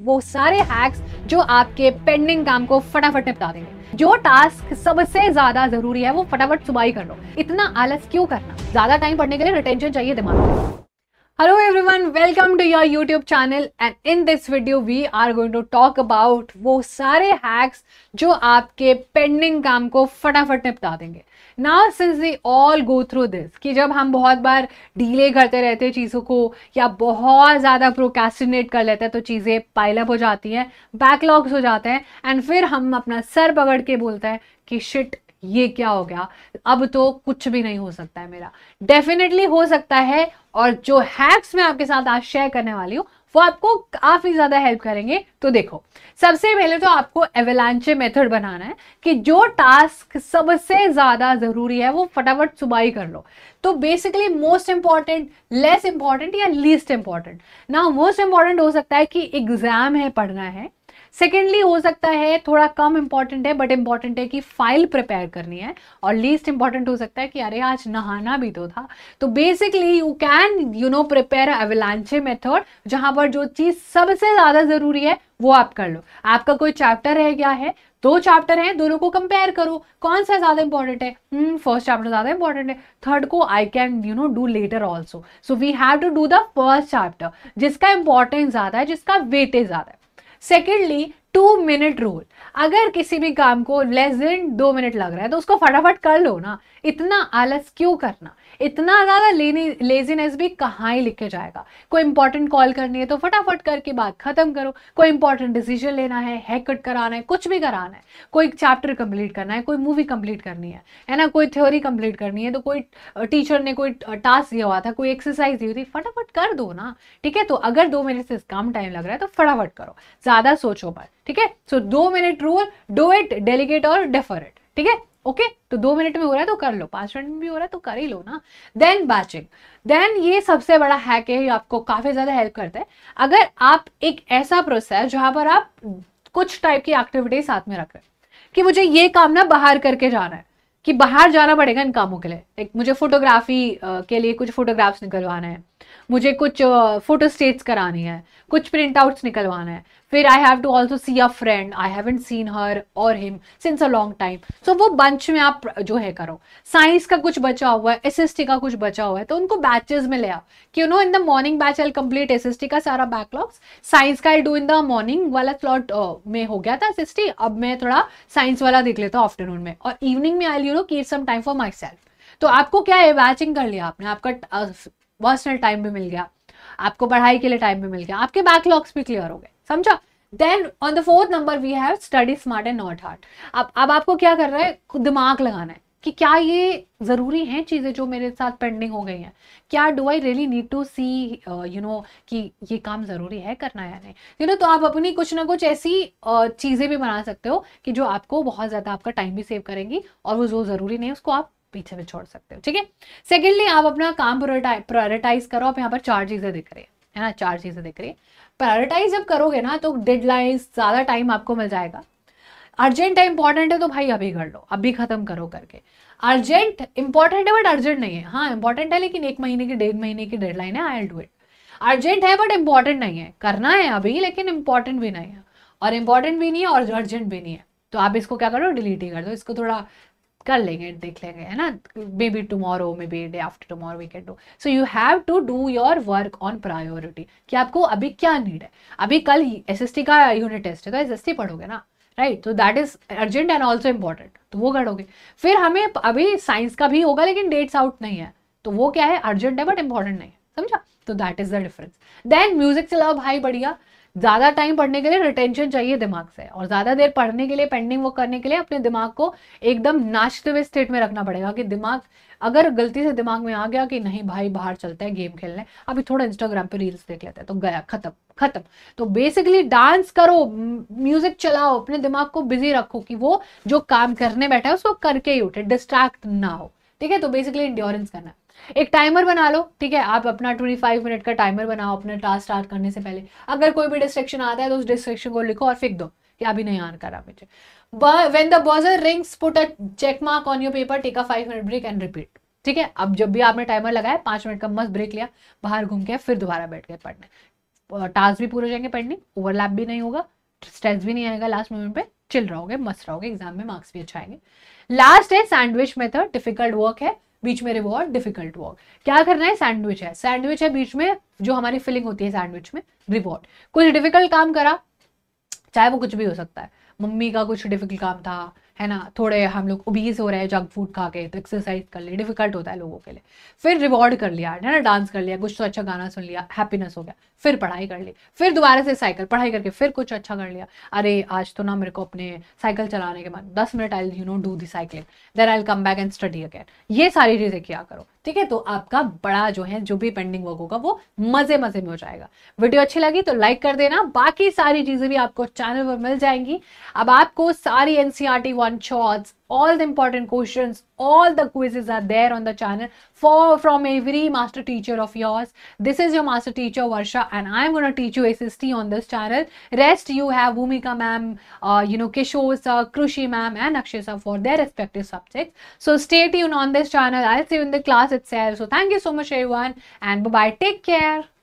वो सारे हैक्स जो आपके पेंडिंग काम को फटाफट निपटा देंगे। जो टास्क सबसे ज्यादा जरूरी है वो फटाफट सुबह ही कर लो। इतना आलस क्यों करना? ज्यादा टाइम पढ़ने के लिए रिटेंशन चाहिए दिमाग में। Hello everyone, welcome to your YouTube channel and in this video we are going to talk about वो सारे hacks जो आपके पेंडिंग काम को फटाफट निपटा देंगे। Now since we all go through this कि जब हम बहुत बार डिले करते रहते हैं चीज़ों को या बहुत ज़्यादा प्रोक्रेस्टिनेट कर लेते हैं तो चीज़ें पाइल अप हो जाती हैं, बैकलॉग्स हो जाते हैं एंड फिर हम अपना सर पकड़ के बोलते हैं कि शिट ये क्या हो गया, अब तो कुछ भी नहीं हो सकता है मेरा। डेफिनेटली हो सकता है और जो हैक्स मैं आपके साथ आज शेयर करने वाली हूँ वो आपको काफी ज्यादा हेल्प करेंगे। तो देखो, सबसे पहले तो आपको एवलांचे मेथड बनाना है कि जो टास्क सबसे ज्यादा जरूरी है वो फटाफट सुबह ही कर लो। तो basically most important, less important या लीस्ट इंपॉर्टेंट। ना मोस्ट इंपॉर्टेंट हो सकता है कि एग्जाम है, पढ़ना है। सेकेंडली हो सकता है थोड़ा कम इंपॉर्टेंट है बट इंपॉर्टेंट है कि फाइल प्रिपेयर करनी है। और लीस्ट इंपॉर्टेंट हो सकता है कि अरे आज नहाना भी तो था। तो basically you can prepare एवलांचे method जहां पर जो चीज सबसे ज्यादा जरूरी है वो आप कर लो। आपका कोई चैप्टर है, क्या है, 2 चैप्टर हैं, दोनों को कंपेयर करो कौन सा ज्यादा इंपॉर्टेंट है। फर्स्ट चैप्टर ज्यादा इंपॉर्टेंट है, थर्ड को I can do later also. So we have to do the first chapter जिसका इंपॉर्टेंस ज्यादा है, जिसका वेटेज ज्यादा है। Secondly 2 minute rule. अगर किसी भी काम को लेस देन 2 मिनट लग रहा है तो उसको फटाफट कर लो ना। इतना आलस क्यों करना? इतना ज्यादा लेजीनेस भी कहाँ ही लिखे जाएगा। कोई इंपॉर्टेंट कॉल करनी है तो फटाफट करके बात खत्म करो। कोई इंपॉर्टेंट डिसीजन लेना है, हेयर कट कराना है, कुछ भी कराना है, कोई चैप्टर कंप्लीट करना है, कोई मूवी कंप्लीट करनी है ना, कोई थ्योरी कंप्लीट करनी है, तो कोई टीचर ने कोई टास्क दिया हुआ था, कोई एक्सरसाइज दी हुई थी, फटाफट कर दो ना। ठीक है, तो अगर 2 मिनट से कम टाइम लग रहा है तो फटाफट करो, ज्यादा सोचो मत। ठीक है, सो 2 minute rule, do it, delegate और डेफर इट। ठीक है, ओके। तो 2 मिनट में हो रहा है तो कर लो, 5 मिनट में भी हो रहा है तो कर ही लो ना। देन बैचिंग, देन ये सबसे बड़ा हैक है, ये आपको काफी ज्यादा हेल्प करता है। अगर आप एक ऐसा प्रोसेस जहां पर आप कुछ टाइप की एक्टिविटी साथ में रख रहे हैं कि मुझे ये काम ना बाहर करके जाना है, कि बाहर जाना पड़ेगा इन कामों के लिए। एक मुझे फोटोग्राफी के लिए कुछ फोटोग्राफ्स निकलवाना है, मुझे कुछ फोटो स्टेट्स करानी है, कुछ प्रिंट आउट्स निकलवाना है, फिर I have to also see a friend, I haven't seen her और him since a long time. So वो बंच में आप जो है करो। साइंस का कुछ बचा हुआ है, एसएसटी का कुछ बचा हुआ है, तो उनको बैचेस में ले आओ कि in the morning batch I complete SST का सारा बैकलॉग्स, साइंस का I do in the morning वाला स्लॉट में हो गया था एसएसटी, अब मैं थोड़ा साइंस वाला देख लेता हूँ आफ्टरनून में, और इवनिंग में I keep some time for myself. तो आपको क्या है, बैचिंग कर लिया आपने, आपका पर्सनल टाइम भी मिल गया, आपको पढ़ाई के लिए टाइम भी मिल गया, आपके बैकलॉग्स भी क्लियर हो गए, समझा। Then on the 4th number we have study smart and not hard. अब आपको क्या करना है, दिमाग लगाना है कि क्या ये जरूरी हैं चीजें जो मेरे साथ पेंडिंग हो गई हैं, क्या do I really need to see कि ये काम जरूरी है करना या नहीं। तो आप अपनी कुछ ना कुछ ऐसी चीजें भी बना सकते हो कि जो आपको बहुत ज्यादा आपका टाइम भी सेव करेंगी, और वो जो जरूरी नहीं उसको आप पीछे में छोड़ सकते हो। ठीक है, सेकेंडली आप अपना काम प्रायोरिटाइज करो। आप यहाँ पर 4 चीजें दिख रही है ना, 4 चीजें दिख रही है। प्रायोरिटाइज जब करोगे ना तो डेडलाइंस, ज्यादा टाइम आपको मिल जाएगा। अर्जेंट है, इंपॉर्टेंट है तो भाई अभी कर लो, अभी खत्म करो करके। अर्जेंट इंपॉर्टेंट है बट अर्जेंट नहीं है, हाँ इंपॉर्टेंट है लेकिन 1 महीने की 1.5 महीने की डेडलाइन है, I will do it. Urgent है बट इंपॉर्टेंट नहीं है, करना है अभी लेकिन इंपॉर्टेंट भी नहीं है, और इंपॉर्टेंट भी नहीं है और अर्जेंट भी नहीं है, तो आप इसको क्या करो, डिलीट ही कर दो। इसको थोड़ा कर लेंगे, देख लेंगे, है ना, maybe tomorrow, maybe day after tomorrow we can do. So you have to do your work on priority कि आपको अभी क्या नीड है। अभी कल एसएसटी का यूनिट टेस्ट है तो एसएसटी पढ़ोगे ना, राइट, तो that is urgent and also important, तो वो करोगे। फिर हमें अभी साइंस का भी होगा लेकिन डेट्स आउट नहीं है, तो वो क्या है, अर्जेंट है बट इंपॉर्टेंट नहीं है, समझा। तो that is the difference. Then music चलाओ भाई, बढ़िया। ज्यादा टाइम पढ़ने के लिए रिटेंशन चाहिए दिमाग से, और ज्यादा देर पढ़ने के लिए, पेंडिंग वो करने के लिए अपने दिमाग को एकदम नाचते हुए स्टेट में रखना पड़ेगा कि दिमाग अगर गलती से दिमाग में आ गया कि नहीं भाई बाहर चलते हैं गेम खेलने, अभी थोड़ा इंस्टाग्राम पे रील्स देख लेते हैं, तो गया, खत्म खत्म। तो बेसिकली डांस करो, म्यूजिक चलाओ, अपने दिमाग को बिजी रखो कि वो जो काम करने बैठा है उसको करके ही उठे, डिस्ट्रैक्ट ना हो। ठीक है, तो बेसिकली इंड्योरेंस करना है। एक टाइमर बना लो, ठीक है, आप अपना 25 मिनट का टाइमर बनाओ अपने टास्क स्टार्ट करने से पहले। अगर कोई भी डिस्ट्रैक्शन आता है तो उस डिस्ट्रैक्शन को लिखो और फेंक दो कि अभी नहीं ऑन करा मुझे। When the buzzer rings put a check mark on your paper, take a 5 minute break and repeat. ठीक है, अब जब भी आपने टाइमर लगाया 5 मिनट का मस्त ब्रेक लिया, बाहर घूम के फिर दोबारा बैठ गए पढ़ने। टास्क भी पूरे हो जाएंगे पेंडिंग, ओवरलैप भी नहीं होगा, स्ट्रेस भी नहीं आएगा, लास्ट मोमेंट पे चिल रहोगे, मस्त रहोगे, एग्जाम में मार्क्स भी अच्छा आएंगे। लास्ट है सैंडविच मेथड, डिफिकल्ट वर्क है, बीच में रिवॉर्ड, डिफिकल्ट वर्क। क्या करना है, सैंडविच है बीच में जो हमारी फिलिंग होती है सैंडविच में, रिवॉर्ड। कुछ डिफिकल्ट काम करा, चाहे वो कुछ भी हो सकता है, मम्मी का कुछ डिफिकल्ट काम था, है ना, थोड़े हम लोग ओबीज हो रहे हैं जंक फूड खा के, तो एक्सरसाइज कर ली, डिफिकल्ट होता है लोगों के लिए। फिर रिवॉर्ड कर लिया, है ना, डांस कर लिया, कुछ तो अच्छा गाना सुन लिया, हैप्पीनेस हो गया। फिर पढ़ाई कर ली, फिर दोबारा से साइकिल, पढ़ाई करके फिर कुछ अच्छा कर लिया, अरे आज तो ना मेरे को अपने साइकिल चलाने के बाद 10 minute I do the cycling, then I come back and study again. ये सारी चीजें किया करो, ठीक है, तो आपका बड़ा जो है जो भी पेंडिंग वर्क होगा वो मजे मजे में हो जाएगा। वीडियो अच्छी लगी तो लाइक कर देना, बाकी सारी चीजें भी आपको चैनल पर मिल जाएंगी। अब आपको सारी NCERT one shots, all the important questions, all the quizzes are there on the channel from every master teacher of yours. This is your master teacher Varsha, and I'm going to teach you SST on this channel. Rest you have Bhumika ma'am, Kishore sir, Krushi ma'am and Akshay sir for their respective subjects. So stay tuned on this channel. I'll see you in the class itself. So thank you so much everyone, and bye bye, take care.